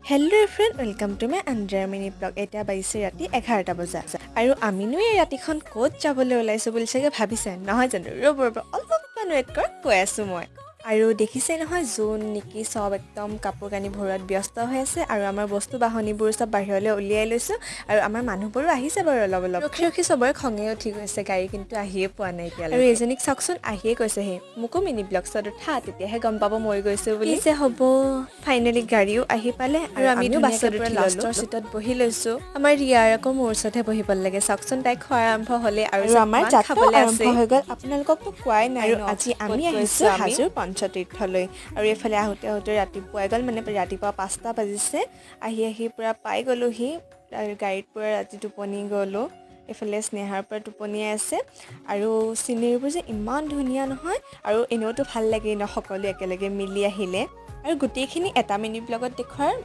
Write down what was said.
Hello' friend, welcome to my under mini blog. এতিয়া বাজিছে ৰাতি 11টা বজা আৰু আমিনো এই ৰাতিখন ক'ত যাবলৈ ওলাইছোঁ বুলি চাগে ভাবিছে, নহয় জানো? ৰ'ব অলপমান ৱেইট কৰক, কৈ আছোঁ মই। আৰু দেখিছে নহয়, জোন নিকি চব একদম কাপোৰ কানি ভৰোৱাত ব্যস্ত হৈ আছে আৰু আমাৰ বস্তু বাহনিবোৰ চব বাহিৰলৈ উলিয়াই লৈছোঁ আৰু আমাৰ মানুহবোৰো আহিছে বাৰু অলপ ৰখি চবৰে খঙে উঠি গৈছে, গাড়ী কিন্তু আহিয়ে পোৱা নাই এতিয়ালৈ। আৰু এইজনীক চাওকচোন, আহিয়ে কৈছেহি মোকো মিনি ব্লগছত উঠা, তেতিয়াহে গম পাব মই গৈছোঁ বুলি। যে হ'ব, ফাইনেলি গাড়ীও আহি পালে আৰু আমিও বাছত উঠি লাষ্টৰ চিটত বহি লৈছোঁ। আমাৰ ৰিয়াৰ আকৌ মোৰ ওচৰতহে বহিব লাগে। চাওকচোন, তাই খোৱা আৰম্ভ হ'লে আৰু আমাৰ যাত্ৰা আৰম্ভ হৈ গ'ল। আপোনালোককতো কোৱাই নাই আৰু আজি আমি আহিছোঁ হাজোৰ পঞ্চতীৰ্থলৈ। আৰু এইফালে আহোঁতে ৰাতিপুৱাই গ'ল, মানে ৰাতিপুৱা 5টা বাজিছে। আহি পূৰা পাই গ'লোহি আৰু গাড়ীত পূৰা ৰাতি টোপনি গ'লোঁ। এইফালে স্নেহাৰ পৰা টোপনিয়াই আছে আৰু চিনেৰীবোৰ যে ইমান ধুনীয়া নহয়, আৰু এনেওতো ভাল লাগে ন সকলোৱে একেলগে মিলি আহিলে। আৰু গোটেইখিনি এটা মিনি ব্লগত দেখুৱাৰ